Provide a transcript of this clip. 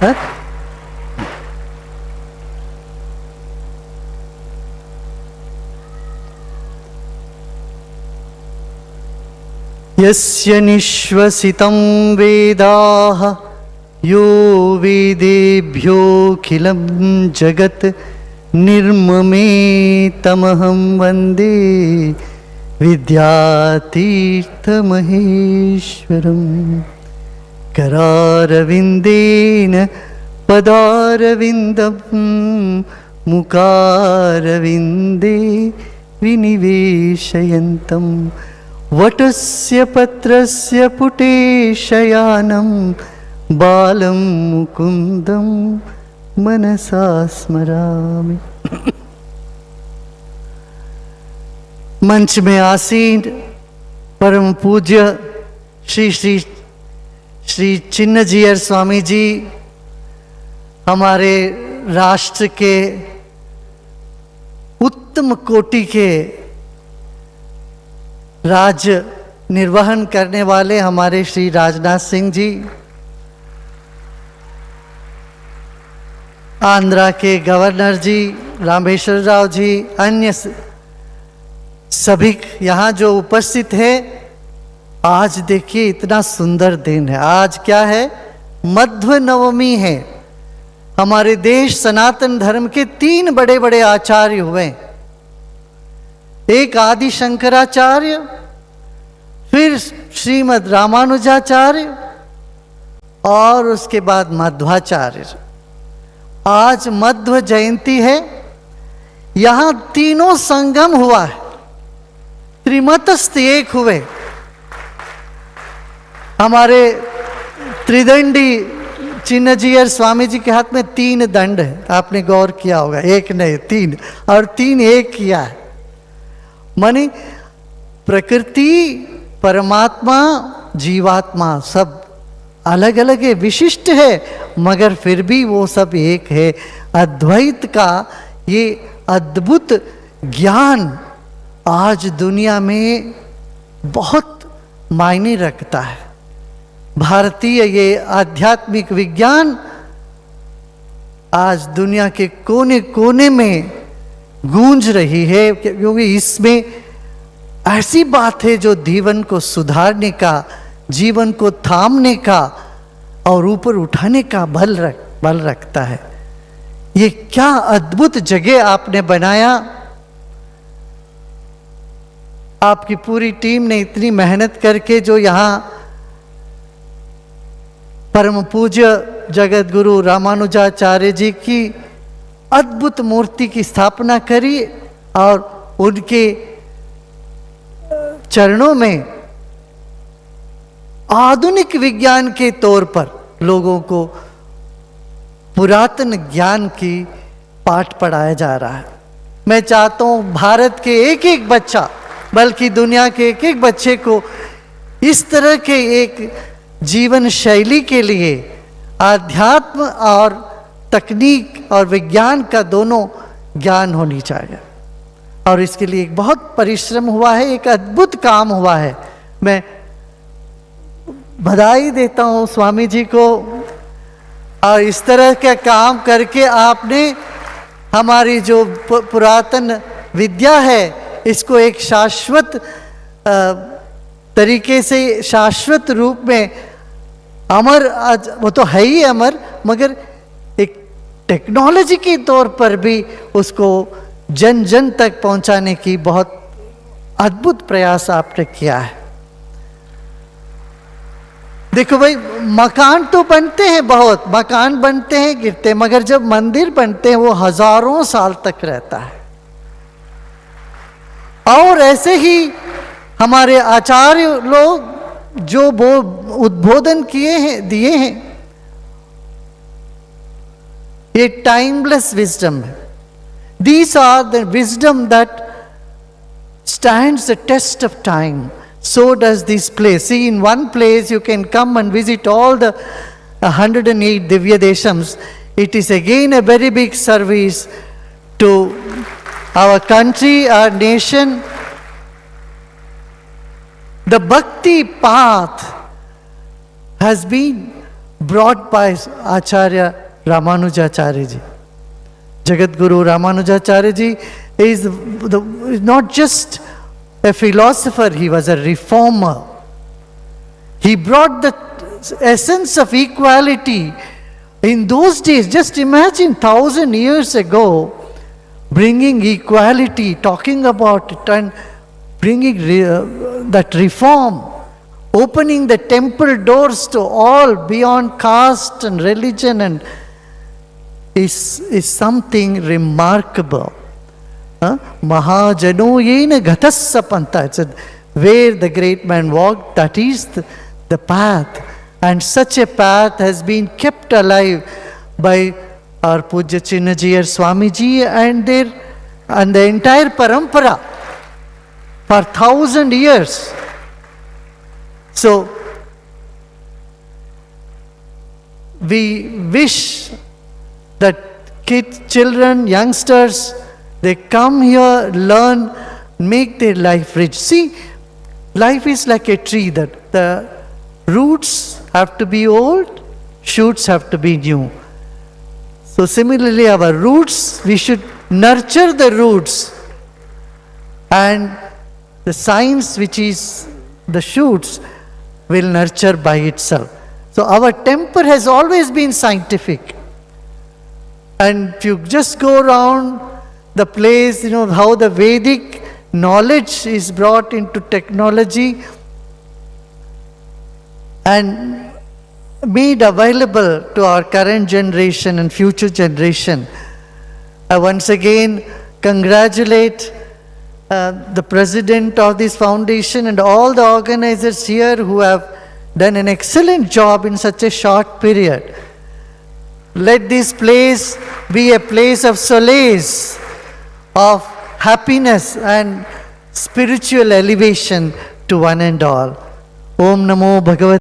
हाँ? यस्य निश्वसितं वेदाः यो वेदेभ्योऽखिलं जगत् निर्ममेतमहं वन्दे विद्यातीर्थमहेश्वरम्। करारविन्देन पदारविन्दं मुखारविन्दे विनिवेशयन्तं वटस्य पत्रस्य पुटे शयानं बालं मुकुन्दं मनसा स्मरामि। मंच में आसीन परम पूज्य श्री श्री श्री चिन्नजीयर स्वामी जी हमारे राष्ट्र के उत्तम कोटि के राज्य निर्वहन करने वाले हमारे श्री राजनाथ सिंह जी, आंध्रा के गवर्नर जी रामेश्वर राव जी, अन्य सभी यहाँ जो उपस्थित है। आज देखिए इतना सुंदर दिन है। आज क्या है? मध्व नवमी है। हमारे देश सनातन धर्म के 3 बड़े बड़े आचार्य हुए। एक आदि शंकराचार्य, फिर श्रीमद् रामानुजाचार्य और उसके बाद मध्वाचार्य। आज मध्व जयंती है। यहाँ तीनों संगम हुआ है, त्रिमतस्थ एक हुए। हमारे त्रिदंडी चिन्नजीयर स्वामी जी के हाथ में 3 दंड है, आपने गौर किया होगा, एक नहीं 3, और 3 एक किया है। माने प्रकृति, परमात्मा, जीवात्मा सब अलग अलग है, विशिष्ट है, मगर फिर भी वो सब एक है। अद्वैत का ये अद्भुत ज्ञान आज दुनिया में बहुत मायने रखता है। भारतीय ये आध्यात्मिक विज्ञान आज दुनिया के कोने कोने में गूंज रही है, क्योंकि इसमें ऐसी बात है जो जीवन को सुधारने का, जीवन को थामने का और ऊपर उठाने का बल रखता है। ये क्या अद्भुत जगह आपने बनाया। आपकी पूरी टीम ने इतनी मेहनत करके जो यहाँ परम पूज्य जगत गुरु रामानुजाचार्य जी की अद्भुत मूर्ति की स्थापना करी और उनके चरणों में आधुनिक विज्ञान के तौर पर लोगों को पुरातन ज्ञान की पाठ पढ़ाया जा रहा है। मैं चाहता हूँ भारत के एक एक बच्चा, बल्कि दुनिया के एक एक बच्चे को इस तरह के एक जीवन शैली के लिए आध्यात्म और तकनीक और विज्ञान का दोनों ज्ञान होनी चाहिए। और इसके लिए एक बहुत परिश्रम हुआ है, एक अद्भुत काम हुआ है। मैं बधाई देता हूँ स्वामी जी को। और इस तरह का काम करके आपने हमारी जो पुरातन विद्या है इसको एक शाश्वत तरीके से, शाश्वत रूप में अमर, वो तो है ही अमर, मगर एक टेक्नोलॉजी के तौर पर भी उसको जन जन तक पहुंचाने की बहुत अद्भुत प्रयास आपने किया है। देखो भाई, मकान तो बनते हैं, बहुत मकान बनते हैं, गिरते हैं, मगर जब मंदिर बनते हैं वो हजारों साल तक रहता है। और ऐसे ही हमारे आचार्य लोग जो वो उद्बोधन किए हैं, दिए हैं, ये टाइमलेस विजडम है। These are the wisdom that stands the test of time. So does this place. See, in one place you can come and visit all the 108 Divya Deshams. It is again a very big service to our country, our nation. The bhakti path has been brought by Acharya Ramanujacharya ji. Jagat Guru Ramanujacharya ji is not just a philosopher, he was a reformer. He brought the essence of equality. In those days, just imagine 1,000 years ago, bringing equality, talking about it and bringing that reform, opening the temple doors to all beyond caste and religion, and is something remarkable. Mahajano yena gatassa panta. It's where the great man walked, that is the path. And such a path has been kept alive by our Pujya Chinnajiyar Swamiji and the entire parampara for 1,000 years. So, we wish that kids, children, youngsters, they come here, learn, make their life rich. See, life is like a tree, that the roots have to be old, shoots have to be new. So similarly, our roots, we should nurture the roots, and the science, which is the shoots, will nurture by itself. So our temper has always been scientific. And if you just go around the place, you know, how the Vedic knowledge is brought into technology and made available to our current generation and future generation. I once again congratulate the president of this foundation and all the organizers here who have done an excellent job in such a short period. Let this place be a place of solace, of happiness and spiritual elevation to one and all. Om Namo Bhagavate